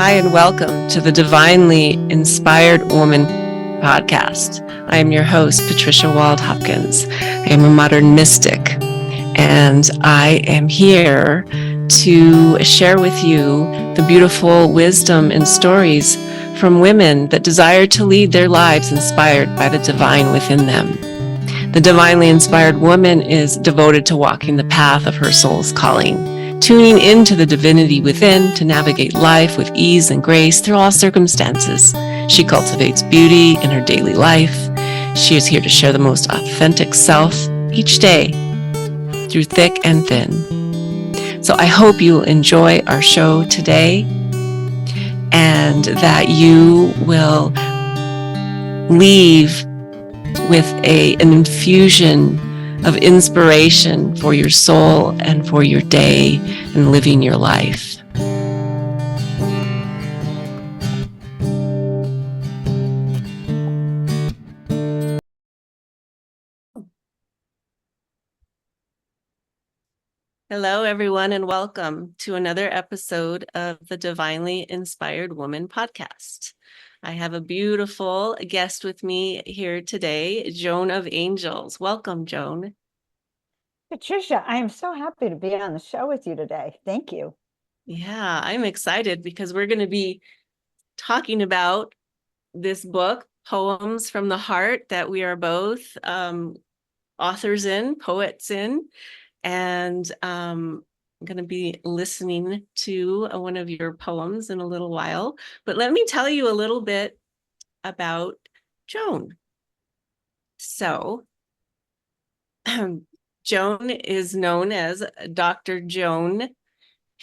Hi, and welcome to the Divinely Inspired Woman podcast. I am your host, Patricia Wald-Hopkins. I am a modern mystic, and I am here to share with you the beautiful wisdom and stories from women that desire to lead their lives inspired by the divine within them. The divinely inspired woman is devoted to walking the path of her soul's calling, tuning into the divinity within to navigate life with ease and grace through all circumstances. She cultivates beauty in her daily life. She is here to share the most authentic self each day through thick and thin. So I hope you'll enjoy our show today and that you will leave with an infusion of inspiration for your soul and for your day and living your life. Hello, everyone, and welcome to another episode of the Divinely Inspired Woman podcast. I have a beautiful guest with me here today, Joan of Angels. Welcome, Joan. Patricia, I am so happy to be on the show with you today. Thank you. Yeah, I'm excited because we're going to be talking about this book, Poems from the Heart, that we are both authors in, poets in, and I'm going to be listening to one of your poems in a little while. But let me tell you a little bit about Joan. So, Joan is known as Dr. Joan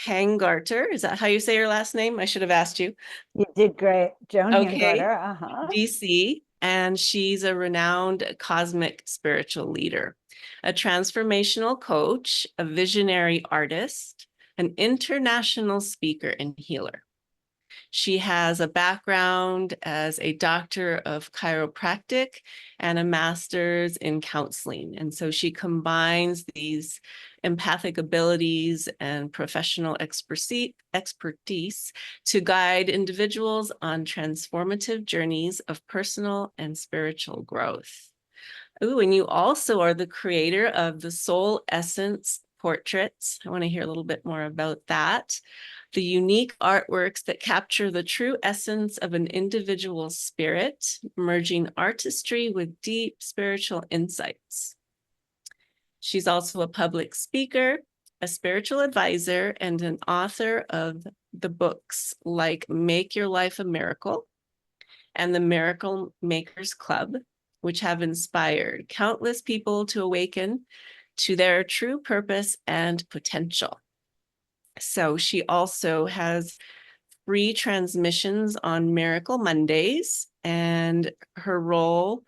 Hangarter. Is that how you say your last name? I should have asked you. You did great. Joan Okay. Hangarter. DC, and she's a renowned cosmic spiritual leader, a transformational coach, a visionary artist, an international speaker and healer. She has a background as a doctor of chiropractic and a master's in counseling. And so she combines these empathic abilities and professional expertise to guide individuals on transformative journeys of personal and spiritual growth. Ooh, and you also are the creator of the Soul Essence portraits. I want to hear a little bit more about that. The unique artworks that capture the true essence of an individual's spirit, merging artistry with deep spiritual insights. She's also a public speaker, a spiritual advisor, and an author of the books like Make Your Life a Miracle and the Miracle Makers Club, which have inspired countless people to awaken to their true purpose and potential. So she also has free transmissions on Miracle Mondays, and her role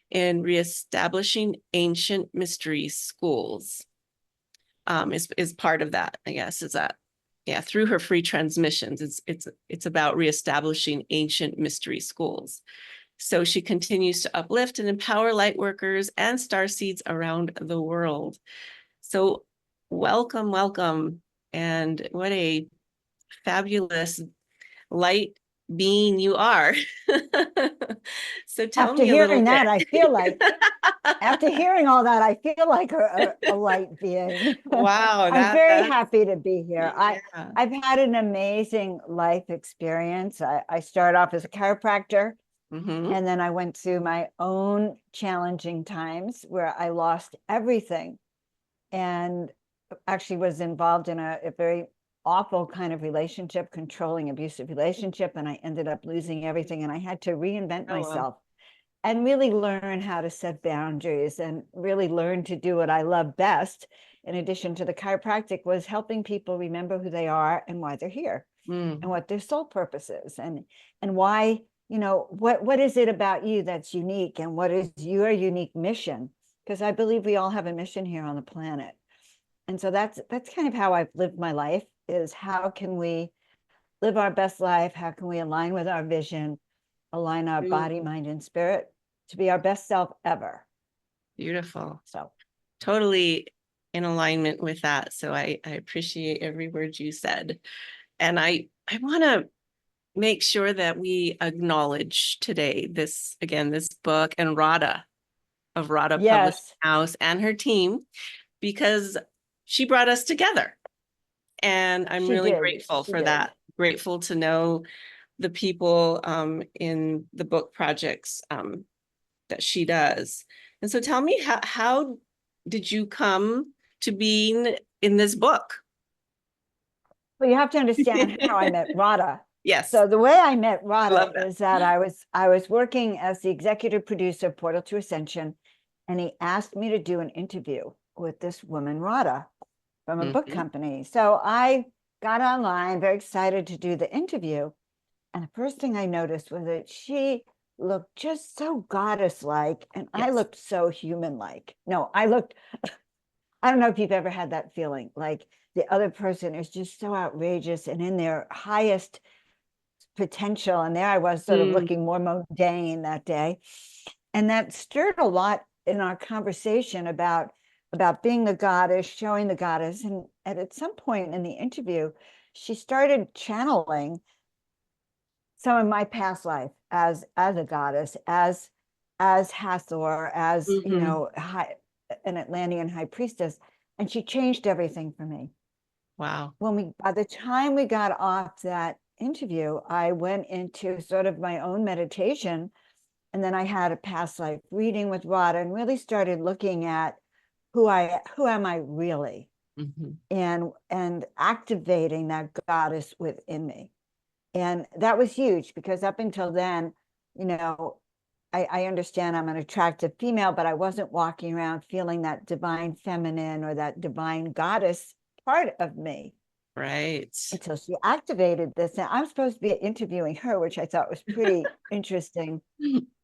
in reestablishing ancient mystery schools is part of that, I guess. Is that, yeah, through her free transmissions, it's about reestablishing ancient mystery schools. So she continues to uplift and empower light workers and starseeds around the world. So welcome, welcome. And what a fabulous light being you are. So tell After me a little hearing that, bit. I feel like, after hearing all that, I feel like a light being. Wow, I'm very that's happy to be here. yeah. I've had an amazing life experience. I started off as a chiropractor, Mm-hmm. and then I went through my own challenging times where I lost everything and actually was involved in a very awful kind of relationship, controlling, abusive relationship. And I ended up losing everything. And I had to reinvent Oh, well. myself and really learn how to set boundaries and really learn to do what I love best. In addition to the chiropractic, was helping people remember who they are and why they're here and what their soul purpose is and why, what is it about you that's unique and what is your unique mission? Because I believe we all have a mission here on the planet. And so that's kind of how I've lived my life, is how can we live our best life? How can we align with our vision, align our body, mind, and spirit to be our best self ever? Beautiful. So Totally in alignment with that. So I appreciate every word you said. And I want to make sure that we acknowledge today this, again, this book and Radha of Radha Publishing Yes, House and her team, because she brought us together. And I'm she really did. grateful She for did. that. Grateful to know the people in the book projects that she does. And so tell me, how did you come to being in this book? Well, you have to understand how I met Radha. Yes, So the way I met I love Radha that. is that I was working as the executive producer of Portal to Ascension, and he asked me to do an interview with this woman, Radha, from a book Mhm. company. So I got online, very excited to do the interview. And the first thing I noticed was that she looked just so goddess-like, and I Yes. looked so human-like. No, I don't know if you've ever had that feeling, like the other person is just so outrageous and in their highest potential. And there I was sort of Mm, looking more mundane that day. And that stirred a lot in our conversation about being the goddess, showing the goddess. And at some point in the interview, she started channeling some of my past life as a goddess, as Hathor, as mhm. an Atlantean high priestess, and she changed everything for me. Wow. By the time we got off that interview, I went into sort of my own meditation, and then I had a past life reading with Radha and really started looking at who am I really, Mhm. and activating that goddess within me. And that was huge because up until then, you know, I understand I'm an attractive female, but I wasn't walking around feeling that divine feminine or that divine goddess part of me Right. until she activated this. And I'm supposed to be interviewing her, which I thought was pretty interesting.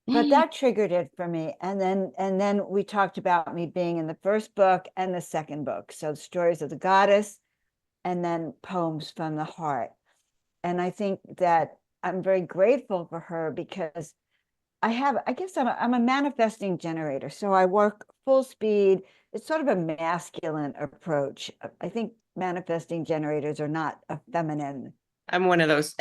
But that triggered it for me. And then we talked about me being in the first book and the second book. So Stories of the Goddess, and then Poems from the Heart. And I think that I'm very grateful for her because I guess I'm a manifesting generator. So I work full speed. It's sort of a masculine approach. I think manifesting generators are not a feminine. I'm one of those.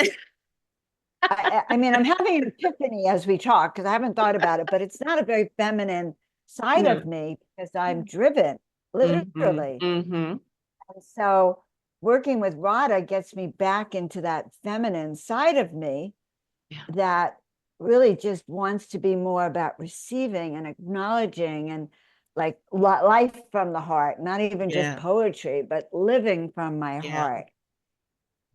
I mean, I'm having an epiphany as we talk because I haven't thought about it, but it's not a very feminine side of No. me because I'm driven, Mhm. literally. Mhm. And so working with Radha gets me back into that feminine side of me Yeah. that really just wants to be more about receiving and acknowledging and like life from the heart, not even just Yeah. poetry, but living from my Yeah. heart.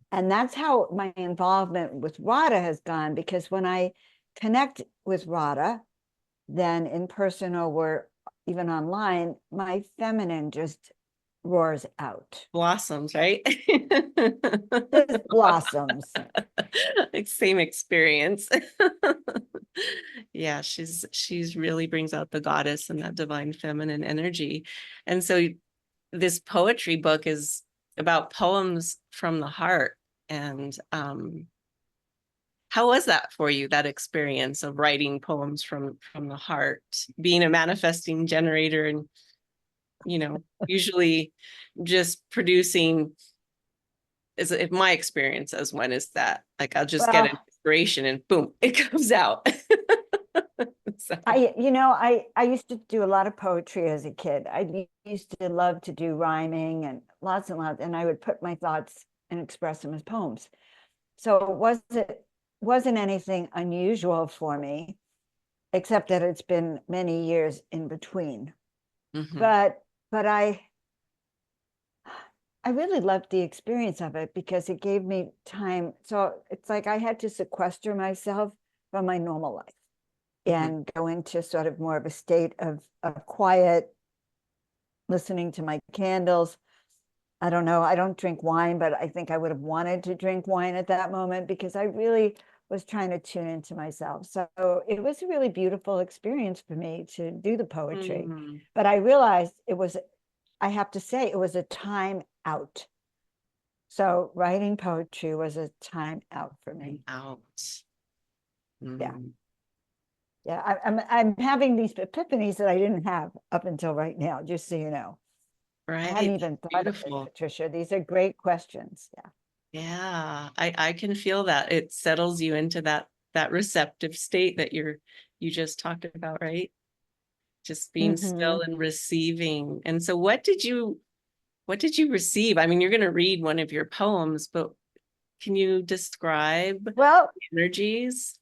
And that's how my involvement with Radha has gone, because when I connect with Radha, then in person or even online, my feminine just roars out. Blossoms, right? Just blossoms. Like same experience. Yeah, she's really brings out the goddess and that divine feminine energy. And so this poetry book is about poems from the heart. And how was that for you, that experience of writing poems from the heart, being a manifesting generator and, usually just producing, is if my experience as one is that like I'll just get an Well, inspiration and boom, it comes out. So, I used to do a lot of poetry as a kid. I used to love to do rhyming and lots, and I would put my thoughts and express them as poems. So it wasn't anything unusual for me, except that it's been many years in between. mhm, But I really loved the experience of it because it gave me time. So it's like I had to sequester myself from my normal life mhm, and go into sort of more of a state of quiet, listening to my candles. I don't know. I don't drink wine, but I think I would have wanted to drink wine at that moment because I really was trying to tune into myself. So it was a really beautiful experience for me to do the poetry. mhm. But I realized I have to say, it was a time out. So writing poetry was a time out for And me. out. Yeah. Mm. Yeah. I'm having these epiphanies that I didn't have up until right now, just so you know. I hadn't Right. even thought of this, Beautiful. Patricia. These are great questions. Yeah. Yeah, I can feel that. It settles you into that receptive state that you just talked about, right? Just being Hmm. still and receiving. And so what did you receive? I mean, you're going to read one of your poems, but can you describe the Well, energies?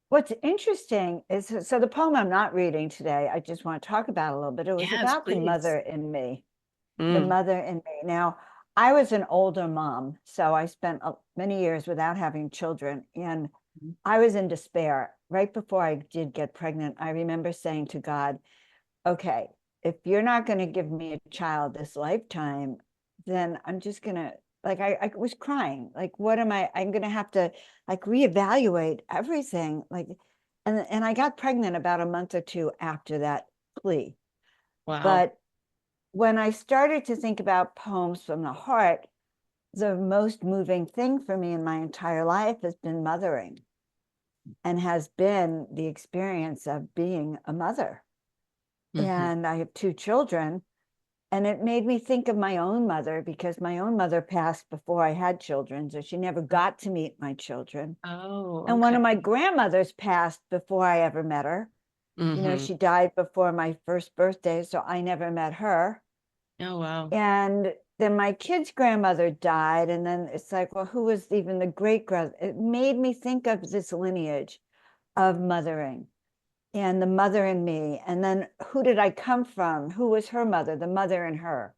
what's interesting is, so the poem I'm not reading today, I just want to talk about a little bit. It was Yes, about the mother please. in me, the Mm, mother in me. Now, I was an older mom, so I spent many years without having children, and I was in despair. Right before I did get pregnant, I remember saying to God, okay, if you're not going to give me a child this lifetime, then I'm just going to, like, I was crying. Like, what am I'm going to have to like reevaluate everything. Like, and I got pregnant about a month or two after that plea. wow. But when I started to think about poems from the heart, the most moving thing for me in my entire life has been mothering, and has been the experience of being a mother. Hmm. And I have two children. And it made me think of my own mother, because my own mother passed before I had children. So she never got to meet my children. Oh, And one okay. of my grandmothers passed before I ever met her. Hmm. She died before my first birthday, so I never met her. Oh, wow. And then my kid's grandmother died. And then it's like, well, who was even the great grand? It made me think of this lineage of mothering and the mother in me. And then who did I come from? Who was her mother, the mother in her?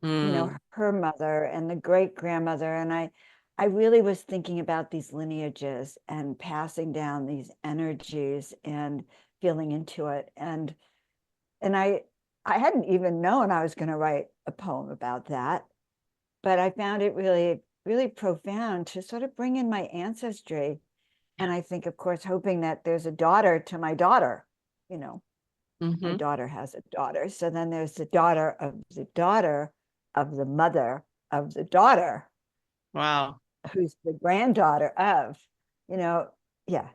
Mm, Her mother and the great grandmother. And I really was thinking about these lineages and passing down these energies and feeling into it. And I hadn't even known I was going to write a poem about that, but I found it really, really profound to sort of bring in my ancestry. And I think, of course, hoping that there's a daughter to my daughter, you know, my hmm. daughter has a daughter. So then there's the daughter of the daughter of the mother of the daughter, Wow. who's the granddaughter of, you know, yeah,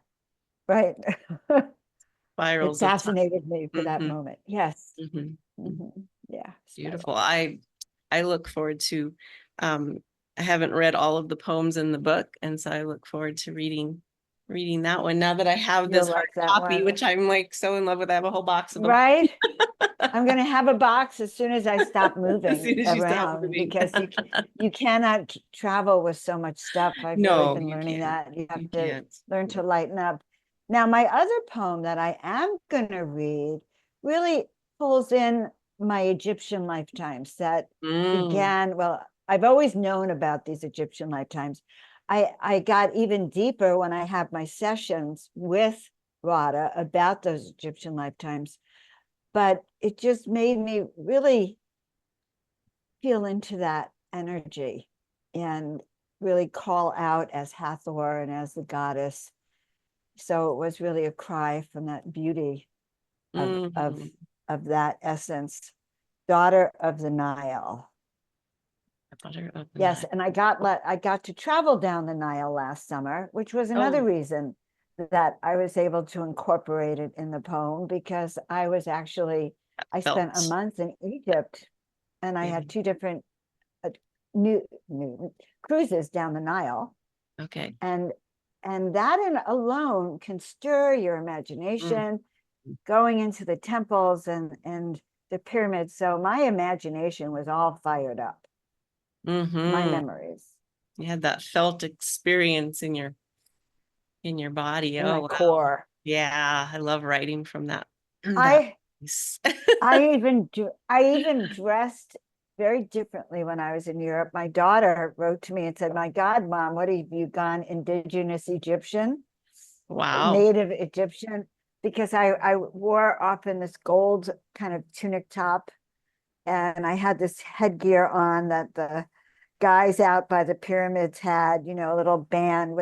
right. It Spirals of time. fascinated me for that Hmm. moment. Yes. Hmm. Hmm. Yeah, Beautiful. spirals. I look forward to um I haven't read all of the poems in the book, and so I look forward to reading that one now that I have You'll this hard like that copy, one, which I'm like so in love with. I have a whole box of them right? I'm going to have a box as soon as I stop as moving soon as you stop around, moving. because you cannot travel with so much stuff. I've really No, been you learning can't. that. You have You to can't. learn to lighten up. Now, my other poem that I am going to read really pulls in my Egyptian lifetimes that Mm, began, well, I've always known about these Egyptian lifetimes. I got even deeper when I had my sessions with Rada about those Egyptian lifetimes, but it just made me really feel into that energy and really call out as Hathor and as the goddess. So it was really a cry from that beauty of of mm. of that essence. Daughter of the Nile. The butter of the Yes, night. and I got to travel down the Nile last summer, which was another Oh, reason that I was able to incorporate it in the poem, because I spent a felt. month in Egypt, and I Yeah. had two different uh, new cruises down the Nile, Okay. and that in alone can stir your Mm, imagination, going into the temples and the pyramids. So my imagination was all fired up, my mm-hmm. memories You had that felt experience in your body. in my Oh, wow. core. Yeah, I love writing from that I place. I even dressed very differently when I was in Europe. My daughter wrote to me and said, "My God, Mom, what have you gone indigenous Egyptian, Wow. native Egyptian?" Because I wore often this gold kind of tunic top, and I had this headgear on that the guys out by the pyramids had, a little band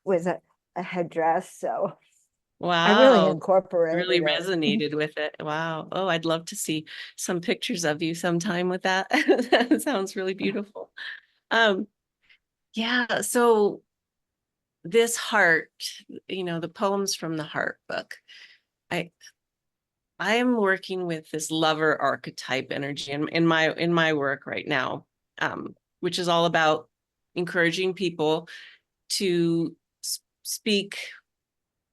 with a headdress. So I really Wow. Really incorporated it. resonated with it. Wow. Oh, I'd love to see some pictures of you sometime with that. That sounds really beautiful. Um, yeah, so this heart, the poems from the heart book. I I am working with this lover archetype energy in my work right now. which is all about encouraging people to speak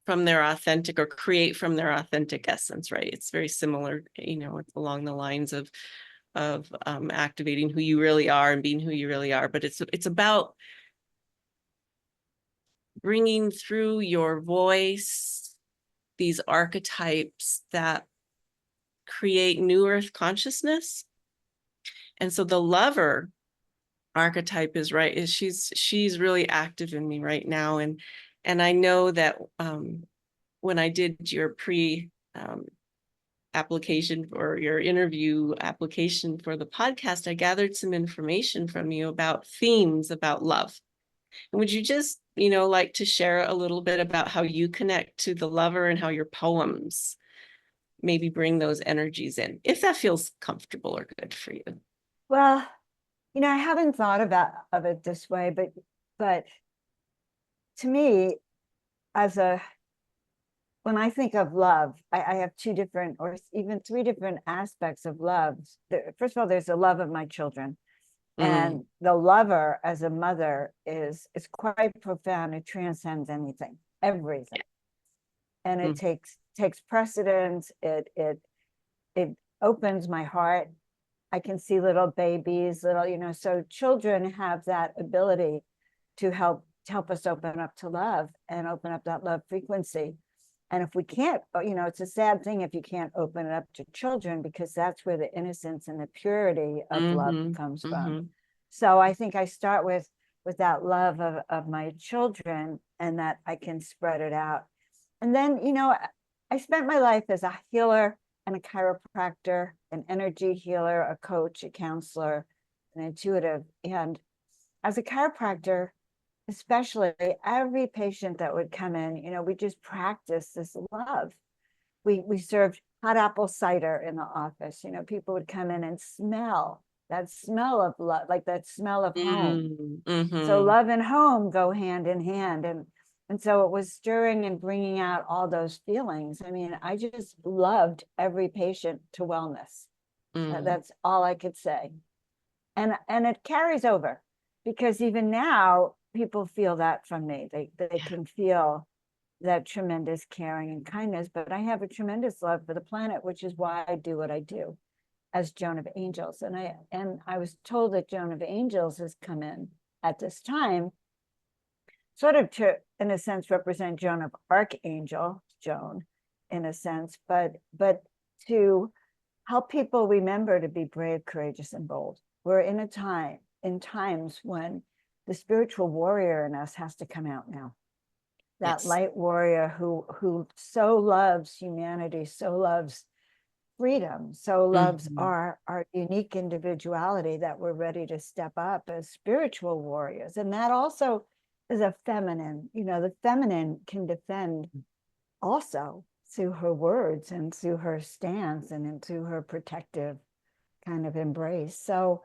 from their authentic or create from their authentic essence, right? It's very similar, it's along the lines of activating who you really are and being who you really are. But it's about bringing through your voice these archetypes that create new earth consciousness. And so the lover archetype is she's really active in me right now. And I know that when I did your application for your interview application for the podcast, I gathered some information from you about themes about love. And would you just, like to share a little bit about how you connect to the lover and how your poems maybe bring those energies in, if that feels comfortable or good for you? Well, I haven't thought of it this way, but to me, when I think of love, I have two different or even three different aspects of love. First of all, there's the love of my children. And the lover as a mother is quite profound. It transcends everything. And it takes precedence. It opens my heart. I can see little babies, so children have that ability to help us open up to love and open up that love frequency. And if we can't, it's a sad thing if you can't open it up to children, because that's where the innocence and the purity of love comes from. So I think I start with that love of my children, and that I can spread it out. And then, I spent my life as a healer and a chiropractor, an energy healer, a coach, a counselor, an intuitive. And as a chiropractor, especially, every patient that would come in, we just practice this love. We served hot apple cider in the office. People would come in and smell that smell of love, like that smell of home. So love and home go hand in hand. And so it was stirring and bringing out all those feelings. I mean, I just loved every patient to wellness. That's all I could say. And it carries over, because even now people feel that from me. They can feel that tremendous caring and kindness, but I have a tremendous love for the planet, which is why I do what I do as Joan of Angels. And I was told that Joan of Angels has come in at this time sort of to, in a sense, represent Joan of Archangel, Joan, in a sense, but to help people remember to be brave, courageous, and bold. We're in times when the spiritual warrior in us has to come out now. That light warrior who so loves humanity, so loves freedom, so loves our unique individuality, that we're ready to step up as spiritual warriors. And that also is a feminine, the feminine can defend also through her words and through her stance and through her protective kind of embrace. So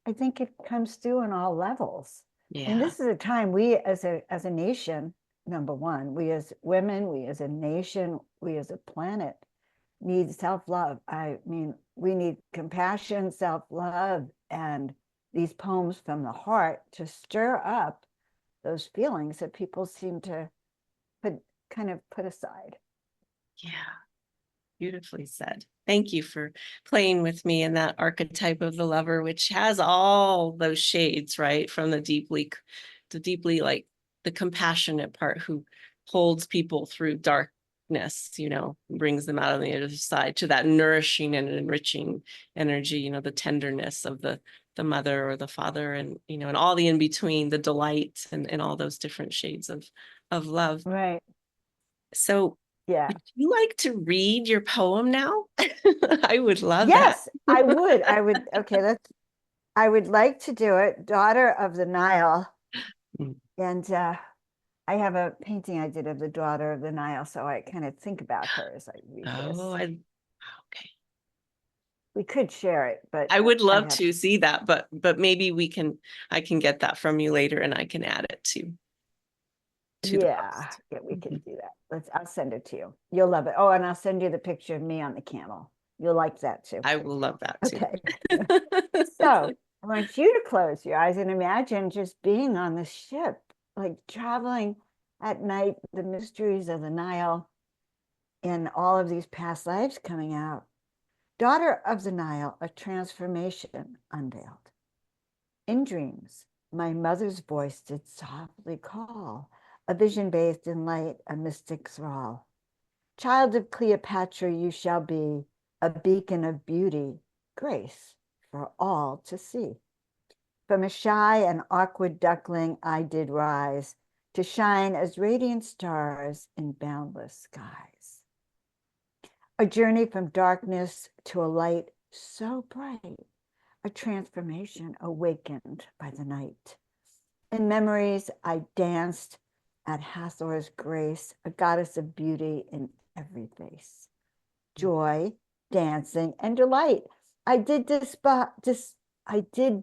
I think it comes through on all levels. Yeah. And this is a time we as a nation, number one, we as women, we as a nation, we as a planet need self-love. I mean, we need compassion, self-love, and these poems from the heart to stir up those feelings that people seem to put aside. Yeah, beautifully said. Thank you for playing with me in that archetype of the lover, which has all those shades, right? From the deeply like the compassionate part, who holds people through darkness, brings them out on the other side, to that nourishing and enriching energy, the tenderness of the mother or the father, and and all the in between, the delight and all those different shades of love. Right. So yeah, would you like to read your poem now? I would love that. Yes, I would. Okay, I would like to do it. Daughter of the Nile. And I have a painting I did of the daughter of the Nile, so I kind of think about her as I read this. Okay. We could share it, but I would love to see that, but maybe I can get that from you later, and I can add it to the post. Yeah, we can do that. I'll send it to you. You'll love it. Oh, and I'll send you the picture of me on the camel. You'll like that too. I will love that too. Okay. So I want you to close your eyes and imagine just being on the ship, like traveling at night, the mysteries of the Nile and all of these past lives coming out. Daughter of the Nile, a transformation unveiled. In dreams, my mother's voice did softly call, a vision bathed in light, a mystic thrall. Child of Cleopatra you shall be, a beacon of beauty, grace for all to see. From a shy and awkward duckling I did rise, to shine as radiant stars in boundless skies. A journey from darkness to a light so bright, a transformation awakened by the night. In memories, I danced at Hathor's grace, a goddess of beauty in every face. Joy, dancing, and delight. I did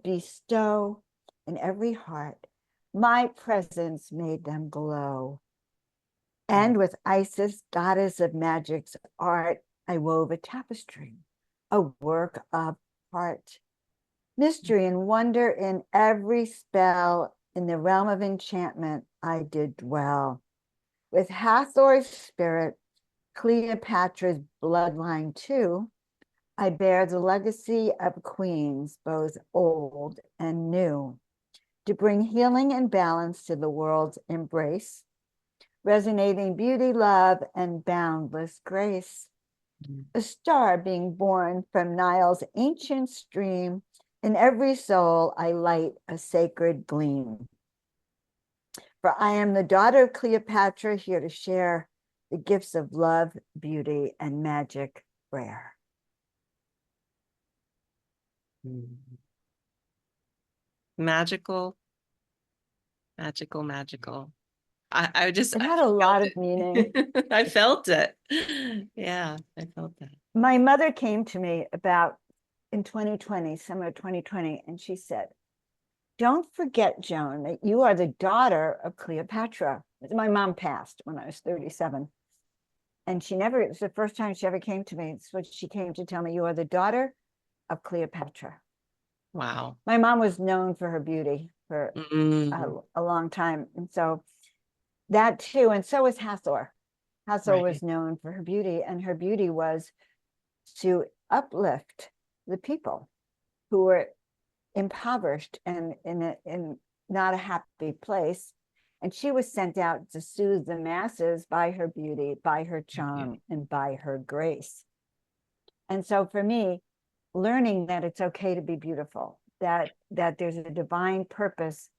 bestow in every heart. My presence made them glow. And with Isis, goddess of magic's art, I wove a tapestry, a work of art. Mystery and wonder in every spell, in the realm of enchantment, I did dwell. With Hathor's spirit, Cleopatra's bloodline too, I bear the legacy of queens, both old and new, to bring healing and balance to the world's embrace, resonating beauty, love, and boundless grace. A star being born from Nile's ancient stream, in every soul I light a sacred gleam. For I am the daughter of Cleopatra, here to share the gifts of love, beauty, and magic rare. Magical, magical, magical. I just, It I had a lot felt of meaning. it. I felt it. Yeah, I felt that. My mother came to me about in 2020, summer 2020, and she said, don't forget, Joan, that you are the daughter of Cleopatra. My mom passed when I was 37. And she never, it's the first time she ever came to me. It's what she came to tell me, you are the daughter of Cleopatra. Wow. My mom was known for her beauty for Mm, a long time. And so that too, and so was Hathor. Hathor right. was known for her beauty, and her beauty was to uplift the people who were impoverished and in not a happy place. And she was sent out to soothe the masses by her beauty, by her charm, and by her grace. And so for me, learning that it's okay to be beautiful, that there's a divine purpose,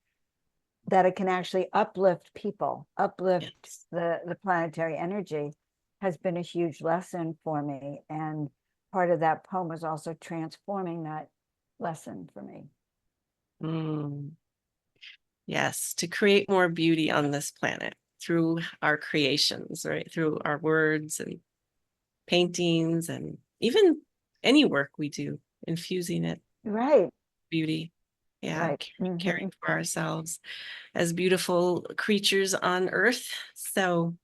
that it can actually uplift people, uplift Yes. the planetary energy, has been a huge lesson for me. And part of that poem was also transforming that lesson for me. Mm, yes, to create more beauty on this planet through our creations, right? Through our words and paintings and even any work we do, infusing it Right. beauty. Yeah, Right. caring for ourselves as beautiful creatures on Earth. So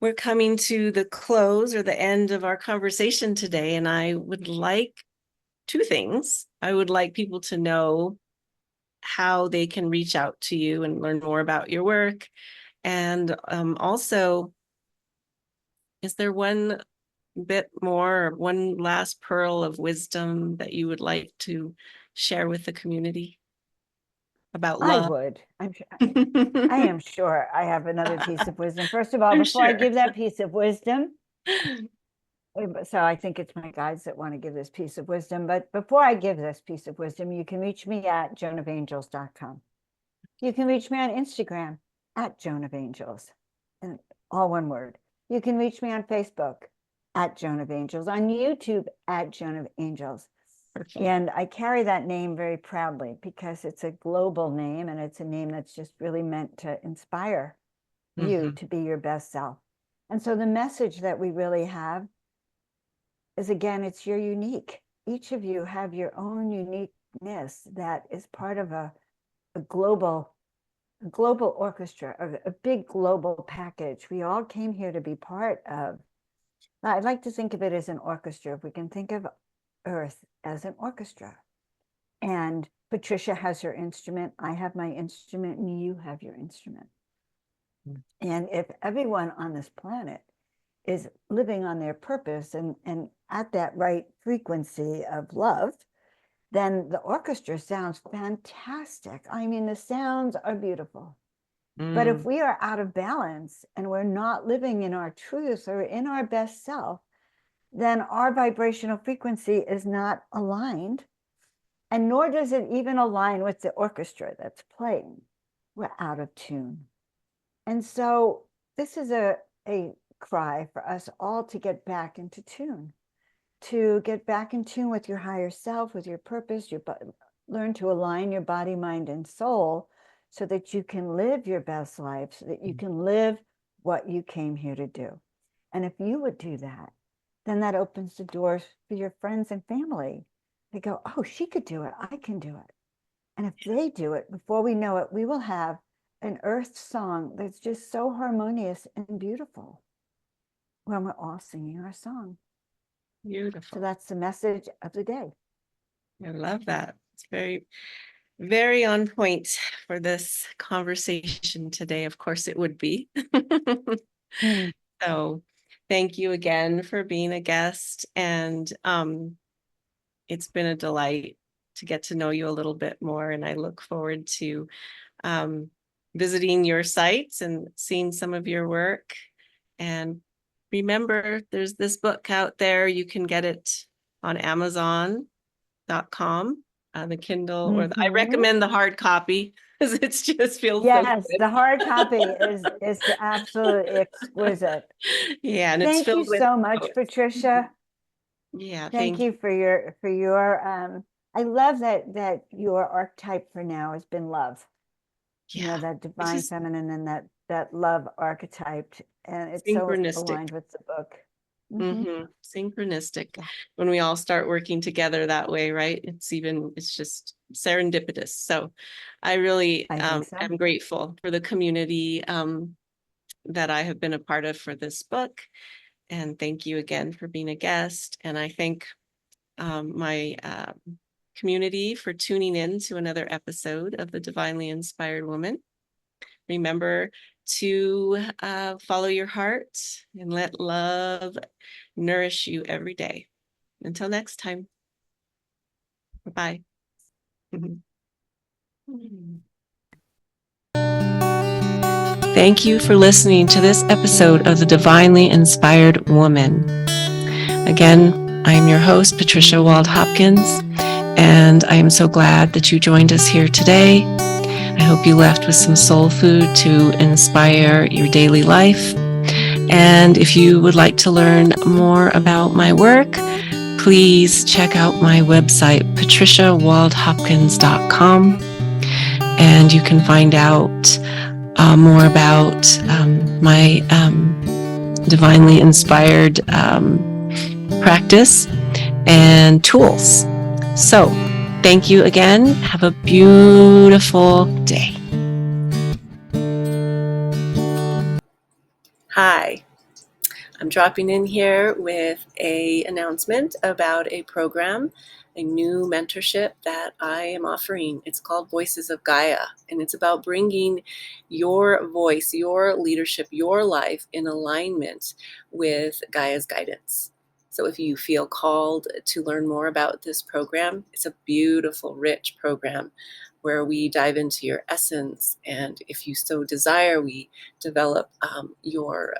we're coming to the close or the end of our conversation today, and I would like two things. I would like people to know how they can reach out to you and learn more about your work. And also, is there one bit more, one last pearl of wisdom that you would like to share with the community about I love? would. I am sure I have another piece of wisdom. First of all, I'm before I sure. give that piece of wisdom, so I think it's my guides that want to give this piece of wisdom. But before I give this piece of wisdom, you can reach me at joanofangels.com. You can reach me on Instagram at Joan of Angels, and all one word. You can reach me on Facebook at Joan of Angels, on YouTube at Joan of Angels. Perfect. And I carry that name very proudly because it's a global name, and it's a name that's just really meant to inspire you to be your best self. And so the message that we really have is, again, it's you're unique. Each of you have your own uniqueness that is part of a global orchestra, a big global package. We all came here to be part of. I'd like to think of it as an orchestra. If we can think of Earth as an orchestra, And Patricia has her instrument, I have my instrument, and you have your instrument. And if everyone on this planet is living on their purpose and at that right frequency of love, then the orchestra sounds fantastic. I mean, the sounds are beautiful. But if we are out of balance and we're not living in our truth or in our best self, then our vibrational frequency is not aligned, and nor does it even align with the orchestra that's playing. We're out of tune. And so this is a cry for us all to get back into tune, to get back in tune with your higher self, with your purpose, learn to align your body, mind, and soul so that you can live your best life, so that you can live what you came here to do. And if you would do that, then that opens the doors for your friends and family. They go, oh, she could do it. I can do it. And if they do it, before we know it, we will have an earth song that's just so harmonious and beautiful when we're all singing our song. Beautiful. So that's the message of the day. I love that. It's very, very on point for this conversation today. Of course, it would be. So thank you again for being a guest. And it's been a delight to get to know you a little bit more. And I look forward to visiting your sites and seeing some of your work. And remember, there's this book out there. You can get it on Amazon.com, the Kindle, or I recommend the hard copy because it's just feels so Yes, good. the hard copy is absolutely exquisite. Yeah, and it's Thank you filled with so much, quotes. Patricia. Yeah, Thank you for your I love that your archetype for now has been love. You know, Yeah, that it's divine just feminine and that love archetype, and it's so synchronistic. aligned with the book. Synchronistic. Yeah, When we all start working together that way, right? It's just serendipitous. So I really I think so. am grateful for the community that I have been a part of for this book. And thank you again for being a guest. And I thank my community for tuning in to another episode of The Divinely Inspired Woman. Remember to follow your heart and let love nourish you every day. Until next time. Bye-bye. Thank you for listening to this episode of The Divinely Inspired Woman. Again, I am your host, Patricia Wald-Hopkins, and I am so glad that you joined us here today. I hope you left with some soul food to inspire your daily life. And if you would like to learn more about my work, please check out my website, patriciawaldhopkins.com, and you can find out more about my divinely inspired practice and tools. So, thank you again. Have a beautiful day. Hi. I'm dropping in here with an announcement about a program, a new mentorship that I am offering. It's called Voices of Gaia, and it's about bringing your voice, your leadership, your life in alignment with Gaia's guidance. So if you feel called to learn more about this program, it's a beautiful, rich program where we dive into your essence, and if you so desire, we develop your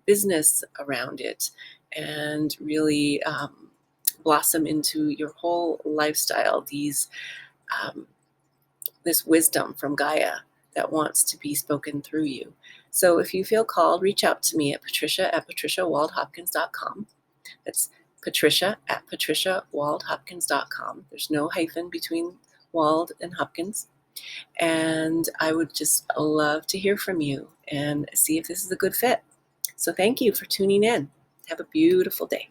business around it and really blossom into your whole lifestyle, this wisdom from Gaia that wants to be spoken through you. So if you feel called, reach out to me at patricia@patriciawaldhopkins.com. That's patricia@patriciawaldhopkins.com. There's no hyphen between Wald and Hopkins. And I would just love to hear from you and see if this is a good fit. So thank you for tuning in. Have a beautiful day.